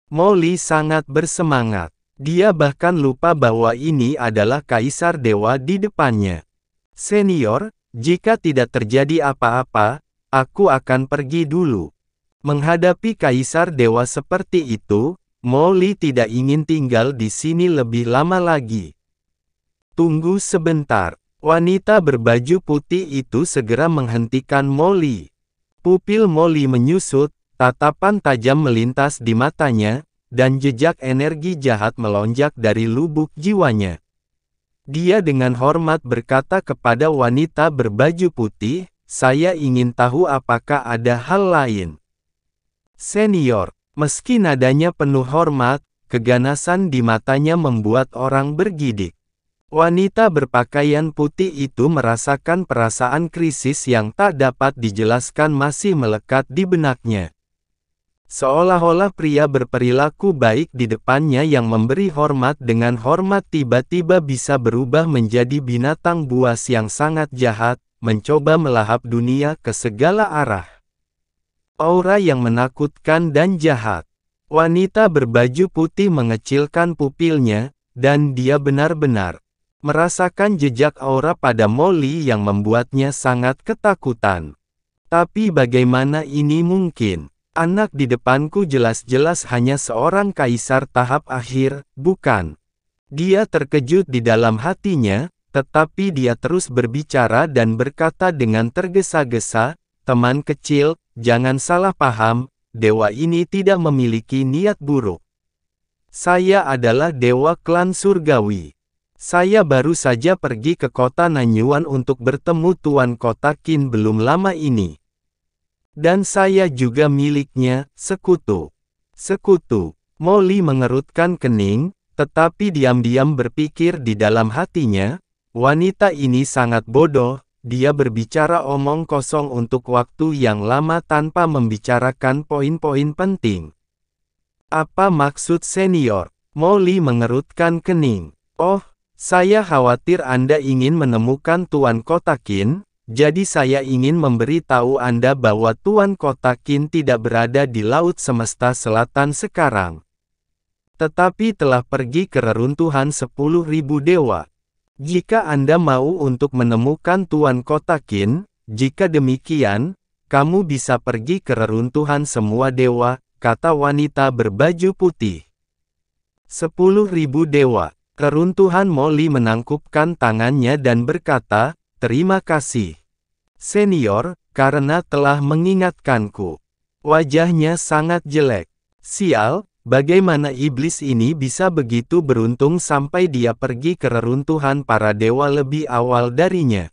Molly sangat bersemangat. Dia bahkan lupa bahwa ini adalah kaisar dewa di depannya. Senior, jika tidak terjadi apa-apa, aku akan pergi dulu. Menghadapi kaisar dewa seperti itu, Molly tidak ingin tinggal di sini lebih lama lagi. Tunggu sebentar. Wanita berbaju putih itu segera menghentikan Molly. Pupil Molly menyusut, tatapan tajam melintas di matanya, dan jejak energi jahat melonjak dari lubuk jiwanya. Dia dengan hormat berkata kepada wanita berbaju putih, "Saya ingin tahu apakah ada hal lain." Senior, meski nadanya penuh hormat, keganasan di matanya membuat orang bergidik. Wanita berpakaian putih itu merasakan perasaan krisis yang tak dapat dijelaskan masih melekat di benaknya. Seolah-olah pria berperilaku baik di depannya yang memberi hormat dengan hormat tiba-tiba bisa berubah menjadi binatang buas yang sangat jahat, mencoba melahap dunia ke segala arah. Aura yang menakutkan dan jahat. Wanita berbaju putih mengecilkan pupilnya, dan dia benar-benar merasakan jejak aura pada Molly yang membuatnya sangat ketakutan. Tapi bagaimana ini mungkin? Anak di depanku jelas-jelas hanya seorang kaisar tahap akhir, bukan? Dia terkejut di dalam hatinya, tetapi dia terus berbicara dan berkata dengan tergesa-gesa, "Teman kecil, jangan salah paham, dewa ini tidak memiliki niat buruk. Saya adalah dewa klan surgawi. Saya baru saja pergi ke kota Nanyuan untuk bertemu Tuan Kota Qin belum lama ini. Dan saya juga miliknya, sekutu." Sekutu. Molly mengerutkan kening, tetapi diam-diam berpikir di dalam hatinya, wanita ini sangat bodoh, dia berbicara omong kosong untuk waktu yang lama tanpa membicarakan poin-poin penting. Apa maksud senior? Molly mengerutkan kening. Oh, saya khawatir Anda ingin menemukan Tuan Kota Qin. Jadi saya ingin memberitahu Anda bahwa Tuan Kota Qin tidak berada di Laut Semesta Selatan sekarang. Tetapi telah pergi ke reruntuhan 10.000 dewa. Jika Anda mau untuk menemukan Tuan Kota Qin, jika demikian, kamu bisa pergi ke reruntuhan semua dewa, kata wanita berbaju putih. 10.000 dewa. Reruntuhan Molly menangkupkan tangannya dan berkata, "Terima kasih, senior, karena telah mengingatkanku." Wajahnya sangat jelek. Sial, bagaimana iblis ini bisa begitu beruntung sampai dia pergi ke reruntuhan para dewa lebih awal darinya.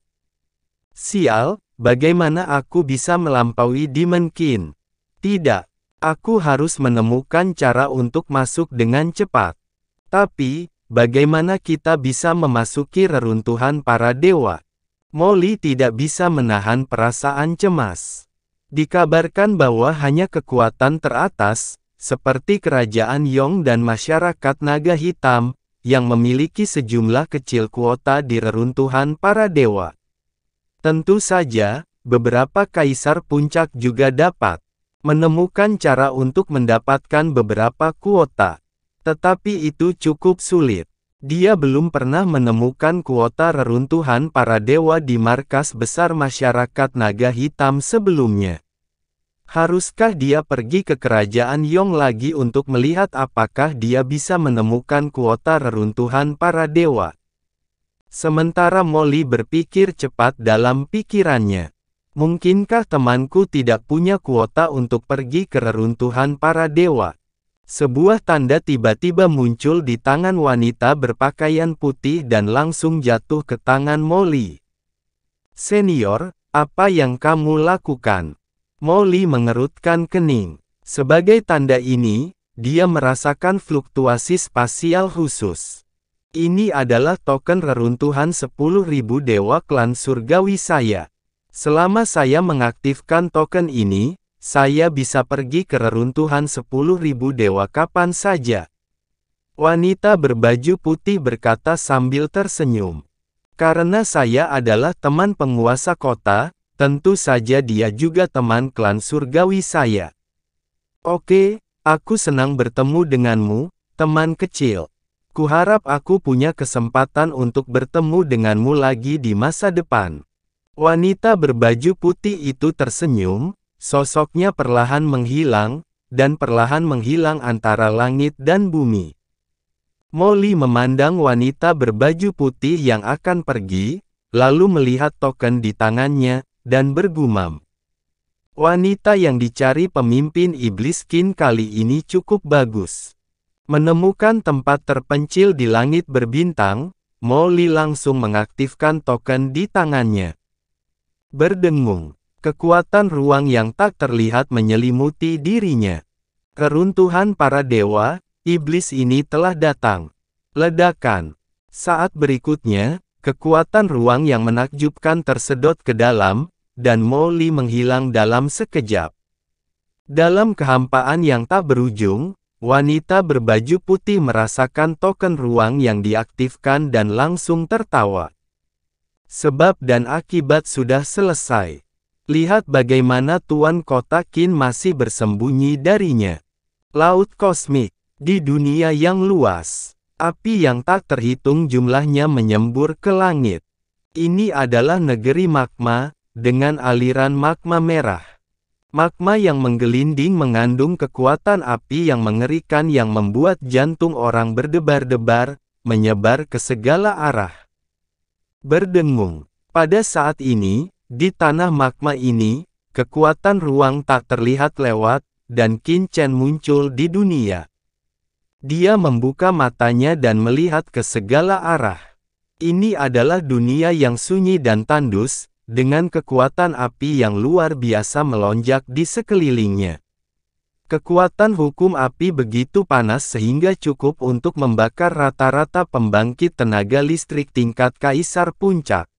Sial, bagaimana aku bisa melampaui Demon Qin? Tidak, aku harus menemukan cara untuk masuk dengan cepat. Tapi, bagaimana kita bisa memasuki reruntuhan para dewa? Molly tidak bisa menahan perasaan cemas. Dikabarkan bahwa hanya kekuatan teratas, seperti kerajaan Yong dan masyarakat naga hitam, yang memiliki sejumlah kecil kuota di reruntuhan para dewa. Tentu saja, beberapa kaisar puncak juga dapat menemukan cara untuk mendapatkan beberapa kuota. Tetapi itu cukup sulit. Dia belum pernah menemukan kuota reruntuhan para dewa di markas besar masyarakat naga hitam sebelumnya. Haruskah dia pergi ke kerajaan Yong lagi untuk melihat apakah dia bisa menemukan kuota reruntuhan para dewa? Sementara Molly berpikir cepat dalam pikirannya. Mungkinkah temanku tidak punya kuota untuk pergi ke reruntuhan para dewa? Sebuah tanda tiba-tiba muncul di tangan wanita berpakaian putih dan langsung jatuh ke tangan Molly. Senior, apa yang kamu lakukan? Molly mengerutkan kening. Sebagai tanda ini, dia merasakan fluktuasi spasial khusus. Ini adalah token reruntuhan 10.000 dewa klan surgawi saya. Selama saya mengaktifkan token ini, saya bisa pergi ke reruntuhan 10.000 dewa kapan saja. Wanita berbaju putih berkata sambil tersenyum. Karena saya adalah teman penguasa kota, tentu saja dia juga teman klan surgawi saya. Oke, Aku senang bertemu denganmu, teman kecil. Kuharap aku punya kesempatan untuk bertemu denganmu lagi di masa depan. Wanita berbaju putih itu tersenyum, sosoknya perlahan menghilang, dan perlahan menghilang antara langit dan bumi. Molly memandang wanita berbaju putih yang akan pergi, lalu melihat token di tangannya, dan bergumam. Wanita yang dicari pemimpin iblis Qin kali ini cukup bagus. Menemukan tempat terpencil di langit berbintang, Molly langsung mengaktifkan token di tangannya. Berdengung, kekuatan ruang yang tak terlihat menyelimuti dirinya. Keruntuhan para dewa, iblis ini telah datang. Ledakan. Saat berikutnya, kekuatan ruang yang menakjubkan tersedot ke dalam, dan Molly menghilang dalam sekejap. Dalam kehampaan yang tak berujung, wanita berbaju putih merasakan token ruang yang diaktifkan dan langsung tertawa. Sebab dan akibat sudah selesai. Lihat bagaimana Tuan Kota Qin masih bersembunyi darinya. Laut kosmik. Di dunia yang luas, api yang tak terhitung jumlahnya menyembur ke langit. Ini adalah negeri magma, dengan aliran magma merah. Magma yang menggelinding mengandung kekuatan api yang mengerikan yang membuat jantung orang berdebar-debar, menyebar ke segala arah. Berdengung. Pada saat ini, di tanah magma ini, kekuatan ruang tak terlihat lewat, dan Qin Chen muncul di dunia. Dia membuka matanya dan melihat ke segala arah. Ini adalah dunia yang sunyi dan tandus, dengan kekuatan api yang luar biasa melonjak di sekelilingnya. Kekuatan hukum api begitu panas sehingga cukup untuk membakar rata-rata pembangkit tenaga listrik tingkat kaisar puncak.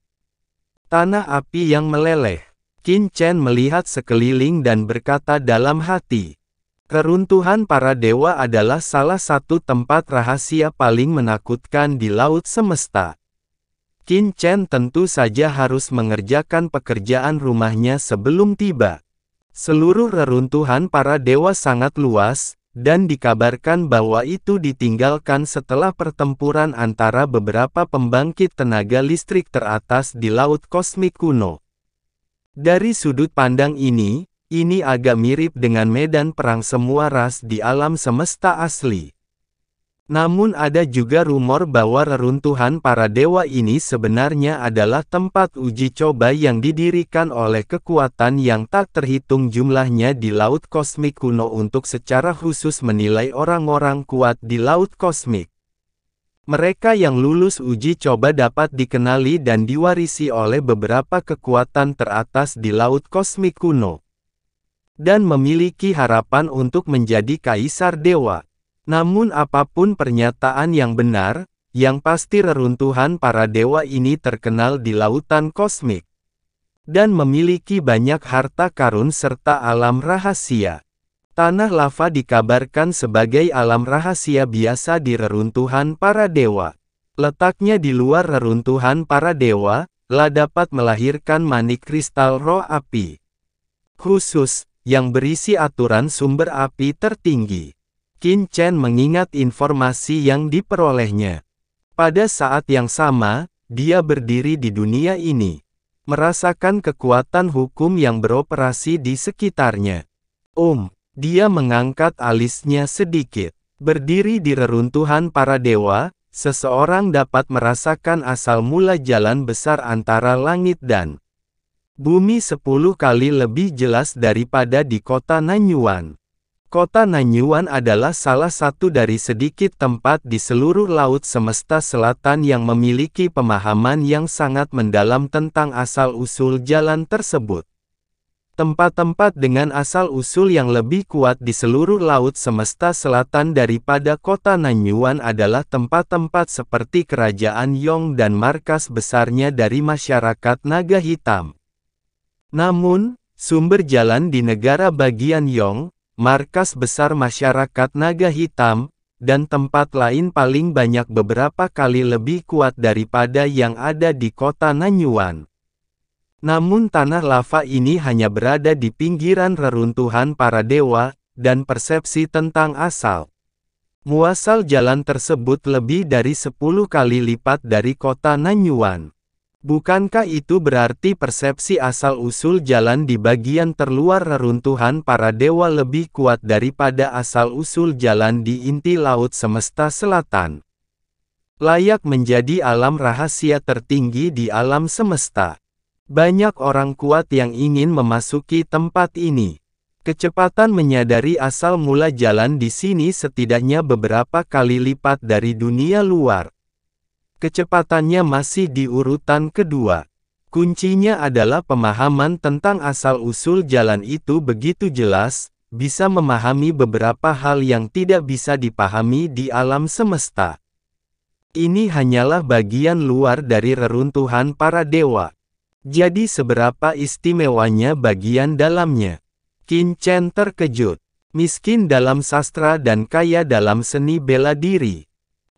Tanah api yang meleleh. Qin Chen melihat sekeliling dan berkata dalam hati, keruntuhan para dewa adalah salah satu tempat rahasia paling menakutkan di laut semesta. Qin Chen tentu saja harus mengerjakan pekerjaan rumahnya sebelum tiba. Seluruh reruntuhan para dewa sangat luas, dan dikabarkan bahwa itu ditinggalkan setelah pertempuran antara beberapa pembangkit tenaga listrik teratas di laut kosmik kuno. Dari sudut pandang ini agak mirip dengan medan perang semua ras di alam semesta asli. Namun ada juga rumor bahwa reruntuhan para dewa ini sebenarnya adalah tempat uji coba yang didirikan oleh kekuatan yang tak terhitung jumlahnya di laut kosmik kuno untuk secara khusus menilai orang-orang kuat di laut kosmik. Mereka yang lulus uji coba dapat dikenali dan diwarisi oleh beberapa kekuatan teratas di laut kosmik kuno, dan memiliki harapan untuk menjadi kaisar dewa. Namun apapun pernyataan yang benar, yang pasti reruntuhan para dewa ini terkenal di lautan kosmik, dan memiliki banyak harta karun serta alam rahasia. Tanah lava dikabarkan sebagai alam rahasia biasa di reruntuhan para dewa. Letaknya di luar reruntuhan para dewa, dapat melahirkan manik kristal roh api khusus, yang berisi aturan sumber api tertinggi. Qin Chen mengingat informasi yang diperolehnya. Pada saat yang sama, dia berdiri di dunia ini, merasakan kekuatan hukum yang beroperasi di sekitarnya. Dia mengangkat alisnya sedikit. Berdiri di reruntuhan para dewa, seseorang dapat merasakan asal mula jalan besar antara langit dan bumi 10 kali lebih jelas daripada di kota Nanyuan. Kota Nanyuan adalah salah satu dari sedikit tempat di seluruh laut semesta selatan yang memiliki pemahaman yang sangat mendalam tentang asal-usul jalan tersebut. Tempat-tempat dengan asal-usul yang lebih kuat di seluruh laut semesta selatan daripada kota Nanyuan adalah tempat-tempat seperti Kerajaan Yong dan markas besarnya dari masyarakat naga hitam. Namun, sumber jalan di negara bagian Yong, markas besar masyarakat naga hitam, dan tempat lain paling banyak beberapa kali lebih kuat daripada yang ada di kota Nanyuan. Namun tanah lava ini hanya berada di pinggiran reruntuhan para dewa, dan persepsi tentang asal muasal jalan tersebut lebih dari 10 kali lipat dari kota Nanyuan. Bukankah itu berarti persepsi asal-usul jalan di bagian terluar reruntuhan para dewa lebih kuat daripada asal-usul jalan di inti laut semesta selatan? Layak menjadi alam rahasia tertinggi di alam semesta. Banyak orang kuat yang ingin memasuki tempat ini. Kecepatan menyadari asal mula jalan di sini setidaknya beberapa kali lipat dari dunia luar. Kecepatannya masih di urutan kedua. Kuncinya adalah pemahaman tentang asal-usul jalan itu begitu jelas, bisa memahami beberapa hal yang tidak bisa dipahami di alam semesta. Ini hanyalah bagian luar dari reruntuhan para dewa. Jadi seberapa istimewanya bagian dalamnya? Qin Chen terkejut. Miskin dalam sastra dan kaya dalam seni bela diri.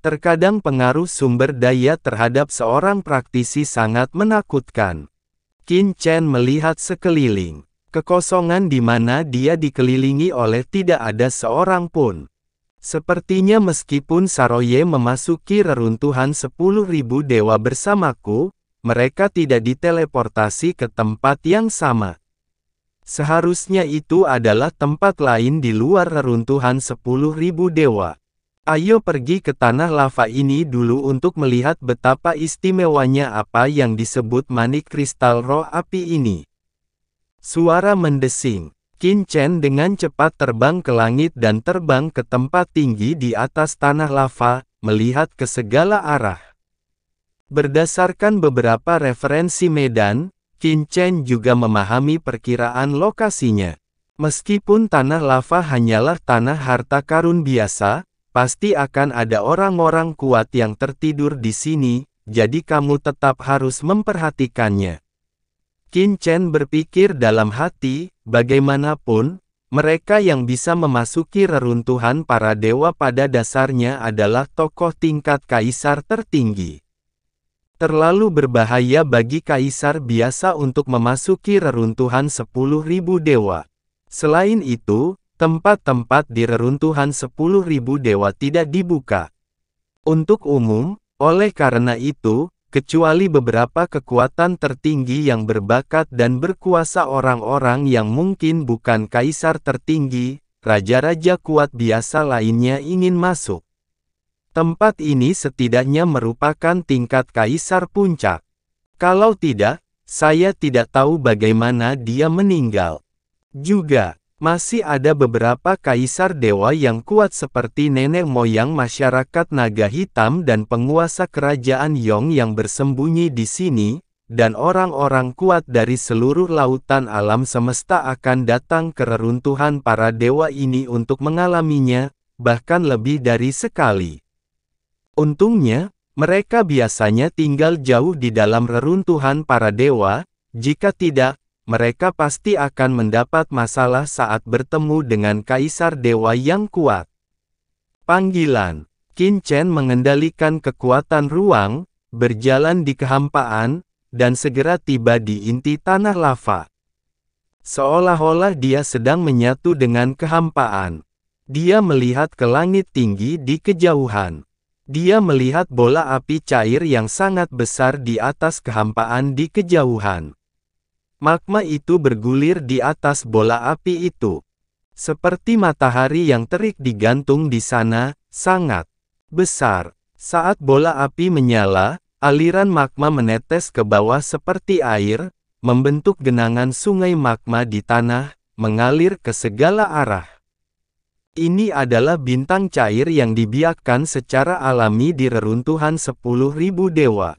Terkadang pengaruh sumber daya terhadap seorang praktisi sangat menakutkan. Qin Chen melihat sekeliling. Kekosongan di mana dia dikelilingi oleh tidak ada seorang pun. Sepertinya meskipun Saroye memasuki reruntuhan 10.000 dewa bersamaku, mereka tidak diteleportasi ke tempat yang sama. Seharusnya itu adalah tempat lain di luar reruntuhan 10.000 dewa. Ayo pergi ke tanah lava ini dulu untuk melihat betapa istimewanya apa yang disebut manik kristal roh api ini. Suara mendesing. Qin Chen dengan cepat terbang ke langit dan terbang ke tempat tinggi di atas tanah lava, melihat ke segala arah. Berdasarkan beberapa referensi medan, Qin Chen juga memahami perkiraan lokasinya. Meskipun tanah lava hanyalah tanah harta karun biasa, pasti akan ada orang-orang kuat yang tertidur di sini, jadi kamu tetap harus memperhatikannya. Qin Chen berpikir dalam hati, bagaimanapun, mereka yang bisa memasuki reruntuhan para dewa pada dasarnya adalah tokoh tingkat kaisar tertinggi. Terlalu berbahaya bagi kaisar biasa untuk memasuki reruntuhan 10.000 dewa. Selain itu, tempat-tempat di reruntuhan 10.000 dewa tidak dibuka untuk umum, oleh karena itu, kecuali beberapa kekuatan tertinggi yang berbakat dan berkuasa orang-orang yang mungkin bukan kaisar tertinggi, raja-raja kuat biasa lainnya ingin masuk. Tempat ini setidaknya merupakan tingkat kaisar puncak. Kalau tidak, saya tidak tahu bagaimana dia meninggal. Juga, masih ada beberapa kaisar dewa yang kuat seperti nenek moyang masyarakat naga hitam dan penguasa kerajaan Yong yang bersembunyi di sini, dan orang-orang kuat dari seluruh lautan alam semesta akan datang ke reruntuhan para dewa ini untuk mengalaminya, bahkan lebih dari sekali. Untungnya, mereka biasanya tinggal jauh di dalam reruntuhan para dewa, jika tidak, mereka pasti akan mendapat masalah saat bertemu dengan kaisar dewa yang kuat. Panggilan. Qin Chen mengendalikan kekuatan ruang, berjalan di kehampaan, dan segera tiba di inti tanah lava. Seolah-olah dia sedang menyatu dengan kehampaan. Dia melihat ke langit tinggi di kejauhan. Dia melihat bola api cair yang sangat besar di atas kehampaan di kejauhan. Magma itu bergulir di atas bola api itu. Seperti matahari yang terik digantung di sana, sangat besar. Saat bola api menyala, aliran magma menetes ke bawah seperti air, membentuk genangan sungai magma di tanah, mengalir ke segala arah. Ini adalah bintang cair yang dibiakkan secara alami di reruntuhan 10.000 dewa.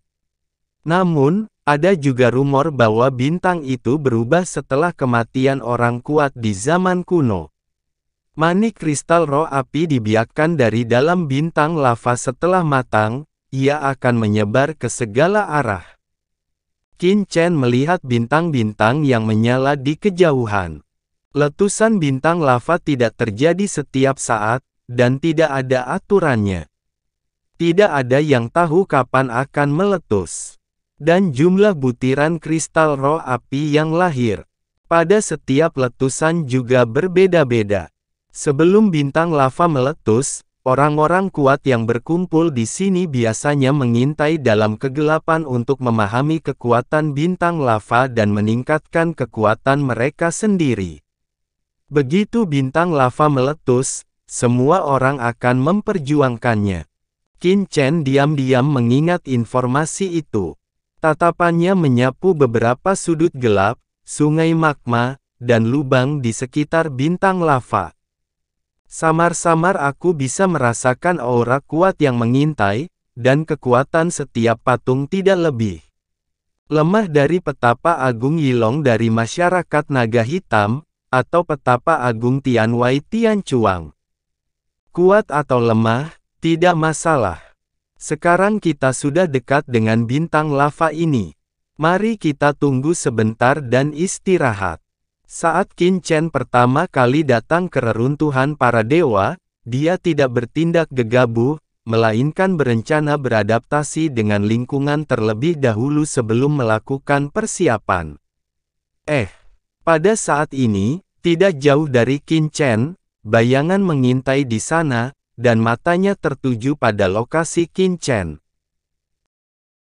Namun, ada juga rumor bahwa bintang itu berubah setelah kematian orang kuat di zaman kuno. Manik kristal roh api dibiakkan dari dalam bintang lava setelah matang, ia akan menyebar ke segala arah. Qin Chen melihat bintang-bintang yang menyala di kejauhan. Letusan bintang lava tidak terjadi setiap saat, dan tidak ada aturannya. Tidak ada yang tahu kapan akan meletus. Dan jumlah butiran kristal roh api yang lahir pada setiap letusan juga berbeda-beda. Sebelum bintang lava meletus, orang-orang kuat yang berkumpul di sini biasanya mengintai dalam kegelapan untuk memahami kekuatan bintang lava dan meningkatkan kekuatan mereka sendiri. Begitu bintang lava meletus, semua orang akan memperjuangkannya. Qin Chen diam-diam mengingat informasi itu. Tatapannya menyapu beberapa sudut gelap, sungai magma, dan lubang di sekitar bintang lava. Samar-samar aku bisa merasakan aura kuat yang mengintai, dan kekuatan setiap patung tidak lebih lemah dari petapa agung Yilong dari masyarakat naga hitam, atau petapa agung Tianwei Tianchuang. Kuat atau lemah, tidak masalah. Sekarang kita sudah dekat dengan bintang lava ini. Mari kita tunggu sebentar dan istirahat. Saat Qin Chen pertama kali datang ke reruntuhan para dewa, dia tidak bertindak gegabah, melainkan berencana beradaptasi dengan lingkungan terlebih dahulu sebelum melakukan persiapan. Pada saat ini, tidak jauh dari Qin Chen, bayangan mengintai di sana, dan matanya tertuju pada lokasi Qin Chen.